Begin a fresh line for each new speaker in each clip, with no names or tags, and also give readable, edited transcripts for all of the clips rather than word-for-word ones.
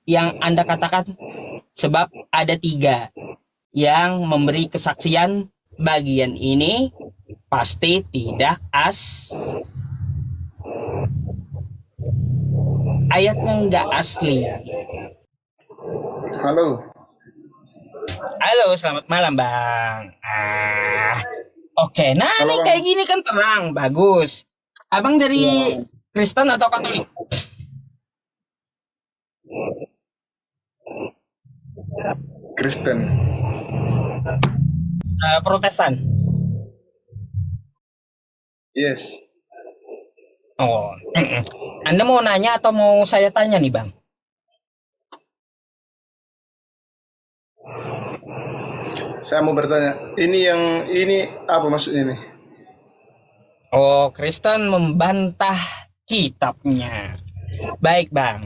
yang Anda katakan? Sebab ada tiga yang memberi kesaksian. Bagian ini pasti tidak ayatnya nggak asli.
Halo.
Halo, selamat malam Bang. Oke. Nah
Halo
nih
Bang.
kayak gini kan terang, bagus. Abang
Iya
dari
Bang.
Kristen atau Katolik?
Kristen.
Protestan.
Yes.
Oh, Anda mau nanya atau mau saya tanya nih Bang?
Saya mau bertanya. Ini apa maksudnya nih?
Oh, Kristen membantah kitabnya. Baik Bang.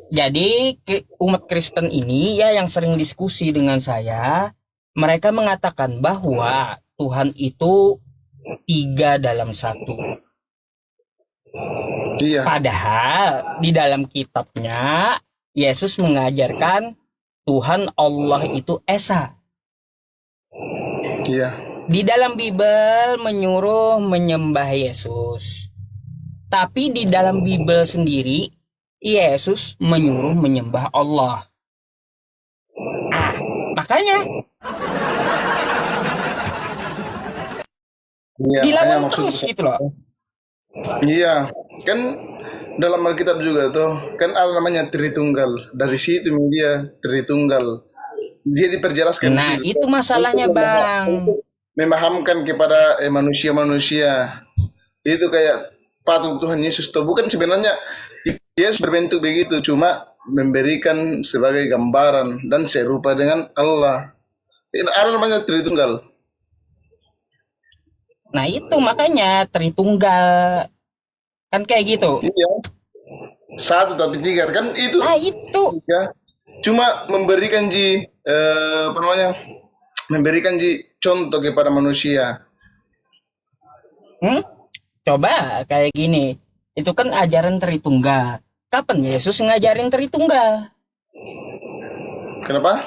Jadi umat Kristen ini ya yang sering diskusi dengan saya, mereka mengatakan bahwa Tuhan itu tiga dalam satu.
Iya.
Padahal di dalam kitabnya Yesus mengajarkan Tuhan Allah itu Esa.
Iya.
Di dalam Bible menyuruh menyembah Yesus. Tapi di dalam Bible sendiri Yesus menyuruh menyembah Allah. Makanya
Iya, makanya
dilawan
maksudku.
terus gitu loh.
Iya, kan dalam Alkitab juga tuh, kan ada namanya Tritunggal. Dari situ dia Tritunggal. Dia diperjelaskan di
Nah,
situ.
itu masalahnya Bang.
Untuk memahamkan kepada manusia-manusia. Itu kayak patung Tuhan Yesus tuh. Bukan sebenarnya Yesus berbentuk begitu, cuma memberikan sebagai gambaran dan serupa dengan Allah. Ada namanya Tritunggal.
Nah, itu makanya Tritunggal. Kan kayak gitu.
Iya, satu tapi tiga kan itu.
Nah, itu.
Tiga. Cuma memberikan apa namanya? Memberikan contoh kepada manusia.
Coba kayak gini. Itu kan ajaran Tritunggal. Kapan Yesus ngajarin Tritunggal?
Kenapa?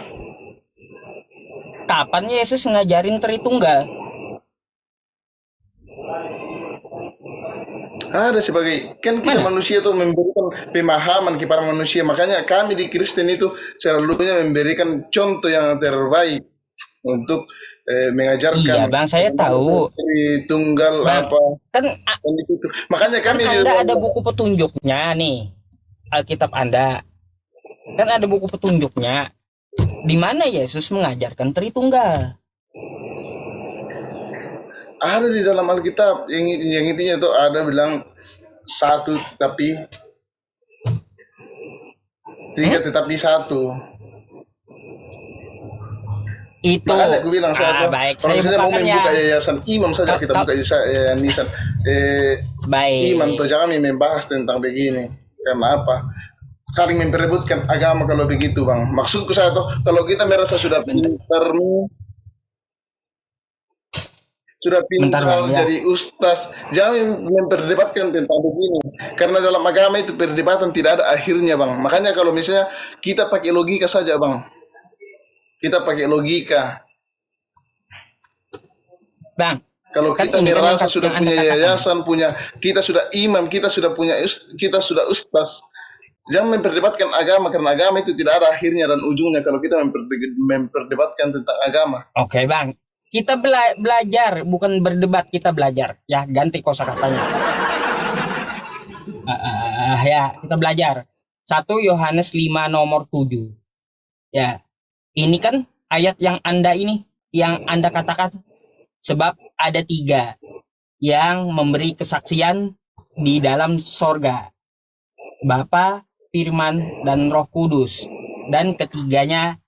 Kapan Yesus ngajarin Tritunggal?
Ada sebagai kan kita manusia tuh memberikan pemahaman kepada manusia. Makanya kami di Kristen itu selalunya memberikan contoh yang terbaik untuk mengajarkan.
Iya Bang, saya tahu.
Tunggal
Bang,
apa?
kan
Itu. Makanya
kan
kami
Anda ada buku petunjuknya nih. Alkitab Anda. Kan ada buku petunjuknya. Di mana Yesus mengajarkan Tritunggal?
ada di dalam Alkitab yang intinya tuh ada bilang satu tapi tiga tetapi satu.
Itu.
Makanya aku bilang saya
Baik,
kalau
saya
misalnya mau
bukakan ya.
membuka yayasan imam saja kita buka yayasan
Baik.
imam tuh jangan membahas tentang begini. Karena apa? Saling memperebutkan agama kalau begitu bang. Maksudku saya tuh kalau kita merasa sudah pintar
Bentar, Bang, ya.
jadi ustaz, jangan memperdebatkan tentang begini. Karena dalam agama itu perdebatan tidak ada akhirnya bang. Makanya kalau misalnya kita pakai logika saja bang. Kita pakai logika.
Bang,
Kalau
kan
kita
ini kan
merasa
yang
sudah punya yayasan, kita sudah imam, kita sudah kita sudah ustaz. Jangan memperdebatkan agama karena agama itu tidak ada akhirnya dan ujungnya kalau kita memperdebatkan tentang agama.
Oke, Bang. Kita belajar, bukan berdebat, kita belajar. Ya, ganti kosakatanya. Ya, kita belajar. 1 Yohanes 5 nomor 7. Ya, ini kan ayat yang Anda katakan. Sebab ada 3 yang memberi kesaksian di dalam sorga. Bapa, Firman, dan Roh Kudus. Dan ketiganya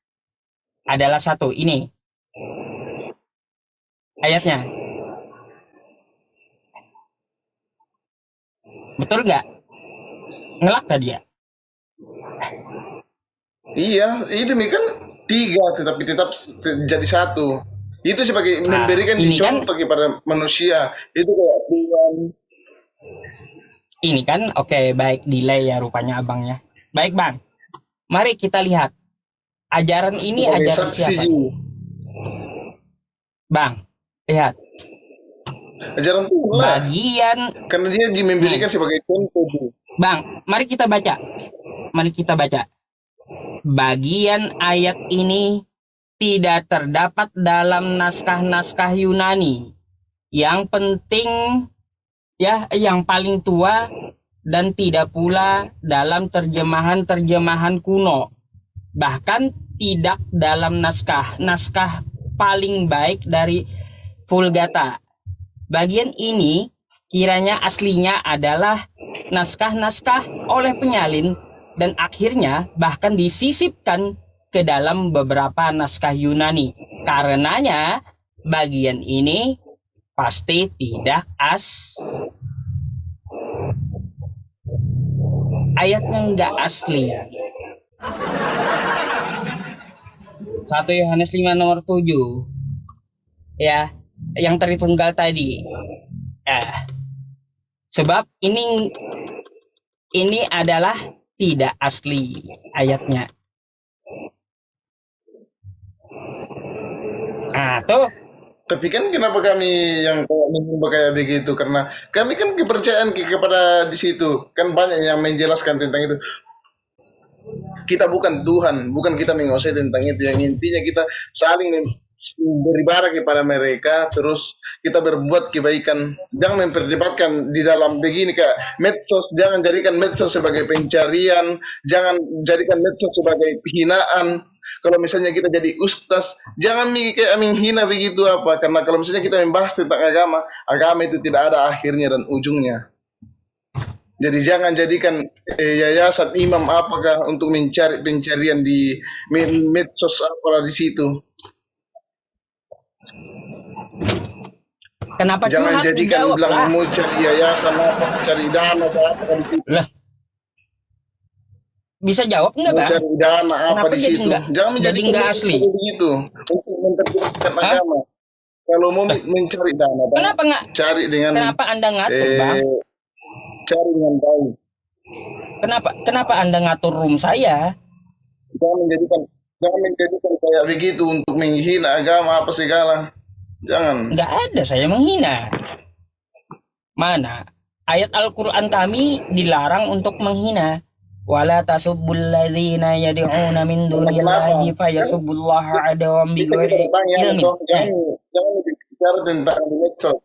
adalah 1. Ini ayatnya. Betul nggak? Ngelak tadi ya?
Iya, itu kan 3 tetapi tetap jadi 1. Itu sebagai memberikan contoh kepada manusia. Itu kayak Tuhan.
Ini kan oke, baik delay ya rupanya abangnya. Baik bang, Mari kita lihat. Ajaran ini
Sebagai
ajaran
saksi
siapa?
Ji.
Bang, lihat.
Ajaran Tuhan lah.
Bagian,
Karena dia Ji memberikan sebagai contoh Ji.
Bang, mari kita baca. Mari kita baca. Bagian ayat ini tidak terdapat dalam naskah-naskah Yunani. Yang penting, ya, yang paling tua, dan tidak pula dalam terjemahan-terjemahan kuno. Bahkan tidak dalam naskah paling baik dari Vulgata. Bagian ini kiranya aslinya adalah naskah-naskah oleh penyalin dan akhirnya bahkan disisipkan ke dalam beberapa naskah Yunani. Karenanya bagian ini pasti tidak ayatnya nggak asli. 1 Yohanes 5 nomor 7. Ya, yang Tritunggal tadi. Sebab ini adalah tidak asli ayatnya. Tuh.
Tapi kan kenapa kami yang kayak begitu? Karena kami kan kepercayaan kepada di situ. Kan banyak yang menjelaskan tentang itu. Kita bukan Tuhan, bukan kita menguasai tentang itu. Yang intinya kita saling beribadah kepada mereka, terus kita berbuat kebaikan. Jangan memperdebatkan di dalam begini kayak medsos. Jangan jadikan medsos sebagai pencarian, jangan jadikan medsos sebagai penghinaan. Kalau misalnya kita jadi ustaz, jangan kayak menghina begitu apa. Karena kalau misalnya kita membahas tentang agama itu tidak ada akhirnya dan ujungnya. Jadi jangan jadikan yayasan imam apakah untuk mencari pencarian di medsos apalah di situ.
Kenapa
Jangan
curhat
jadikan
dijawab
bilang
lah?
mau cari yayasan apa, cari dana apa di situ.
Lah. Bisa jawab enggak,
Mau
Bang?
cari dana apa
Kenapa
di
jadi
situ.
enggak?
Jangan
Jadi
menjadikan
enggak asli.
begitu untuk memperjuangkan agama. Kalau mau mencari dana, Bang,
Kenapa enggak?
cari dengan
Kenapa Anda ngatur, Bang?
cari dengan baik.
Kenapa Anda ngatur room saya?
Jangan menjadikan kayak begitu untuk menghina agama apa segala. Jangan.
Enggak ada saya menghina. Mana? Ayat Al-Qur'an kami dilarang untuk menghina. Wala tasubbul ladzina yad'una min dunillahi fayasubbullaha adawam bighairi ilmin.
Jangan bicara tentang di medsos.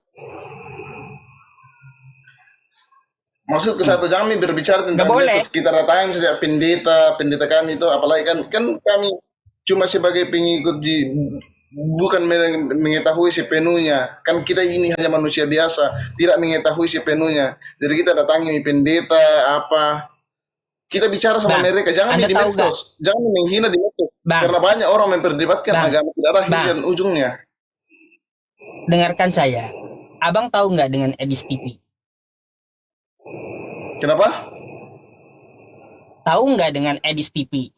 Masuk ke satu, jangan berbicara tentang medsos. Kita datangin saja pendeta kami itu, apalagi kan kami cuma sebagai pengikut bukan mengetahui sepenuhnya. Kan kita ini hanya manusia biasa, tidak mengetahui sepenuhnya. Jadi kita datangi pendeta apa. Kita bicara sama mereka, jangan di medsos, jangan menghina di medsos. Karena banyak orang memperdebatkan agama tidak ada akhir dan ujungnya.
Dengarkan saya, Abang tahu nggak dengan Edis TV?
Kenapa?
Tahu nggak dengan Edis TV?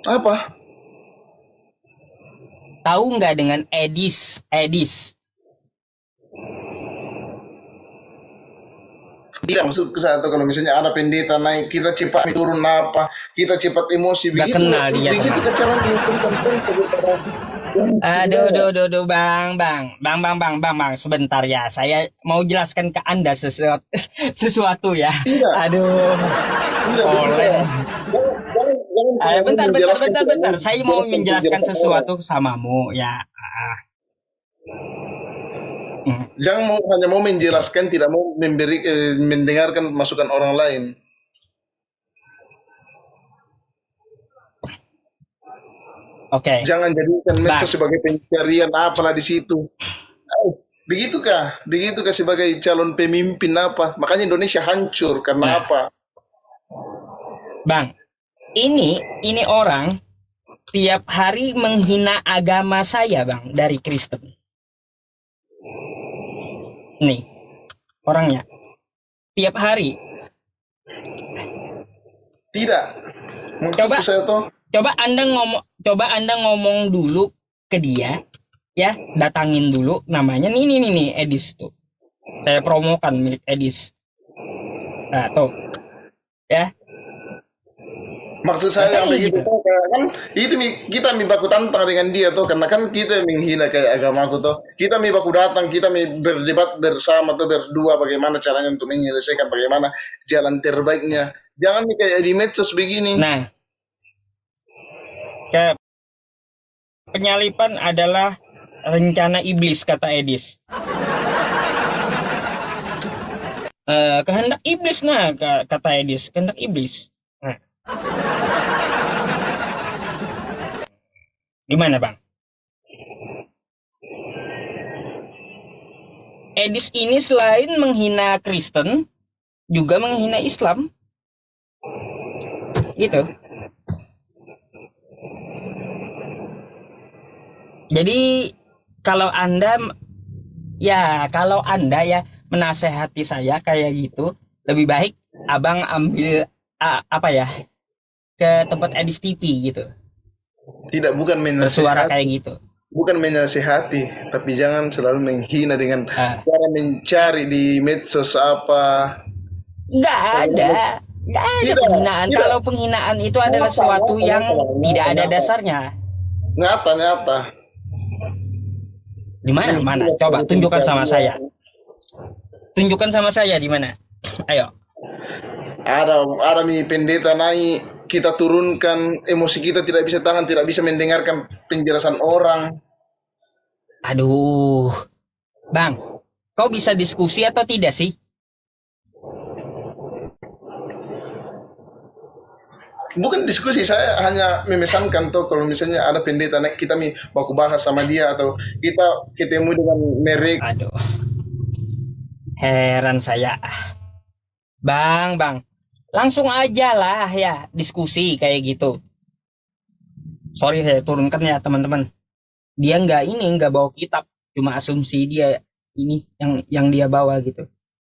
Apa?
Tahu nggak dengan Edis?
Tidak maksud ke satu, kalau misalnya ada pendeta naik, kita cepat turun apa, kita cepat emosi
gak
begitu.
Kenal dia.
Begitu kecalan
Aduh, bang, sebentar ya. Saya mau jelaskan ke Anda sesuatu ya.
Tidak.
Aduh. Oleh. Bentar. Saya mau menjelaskan sesuatu samamu ya.
Jangan hanya mau menjelaskan, tidak mau mendengarkan masukan orang lain.
Oke.
Jangan jadikan medsos sebagai pencarian apalah di situ. Begitukah sebagai calon pemimpin apa? Makanya Indonesia hancur karena apa?
Bang, ini orang tiap hari menghina agama saya, Bang, dari Kristen. Nih, orangnya tiap hari.
Tidak.
Coba Anda ngomong dulu ke dia, ya, datangin dulu namanya nih Edis tuh. Saya promokan milik Edis. Nah, tuh. Ya,
Maksud saya yang
katanya
begitu
gitu.
tuh kan itu kita mi baku tantang dengan dia tuh karena kan kita yang menghina kayak agamaku tuh. Kita mi baku datang, kita mi berdebat bersama tuh berdua bagaimana caranya untuk menyelesaikan bagaimana jalan terbaiknya. Jangan nih kayak di medsos begini.
Nah, ke penyalipan adalah rencana iblis kata Edis. Kehendak iblis nah kata Edis, kehendak iblis. Nah, gimana bang? Edis ini selain menghina Kristen, juga menghina Islam, gitu. Jadi kalau anda ya menasehati saya kayak gitu, lebih baik abang ambil apa ya ke tempat Edis TV gitu,
Tidak bukan
bersuara kayak
menasehati,
gitu.
bukan menasehati, tapi jangan selalu menghina dengan
Ah,
cara mencari di medsos apa.
nggak ada, nggak ada
Tidak,
penghinaan.
tidak.
Kalau penghinaan itu adalah
Nyata,
sesuatu
nyata, nyata,
yang tidak
nyata,
ada
nyata,
dasarnya.
nyata, nyata.
Di mana? Mana?
Menghina
Coba tunjukkan sama
pencarian.
saya. Tunjukkan sama saya di mana. Ayo.
Ada mi pendeta naik, kita turunkan, emosi kita tidak bisa tahan, tidak bisa mendengarkan penjelasan orang.
Aduh, Bang, kau bisa diskusi atau tidak sih?
Bukan diskusi, saya hanya memesankan tuh kalau misalnya ada pendeta naik, kita mi baku bahas sama dia atau kita ketemu dengan mereka.
Aduh, heran saya. Bang, langsung aja lah ya diskusi kayak gitu. Sorry saya turunkan ya teman-teman. Dia nggak bawa kitab, cuma asumsi dia ini yang dia bawa gitu.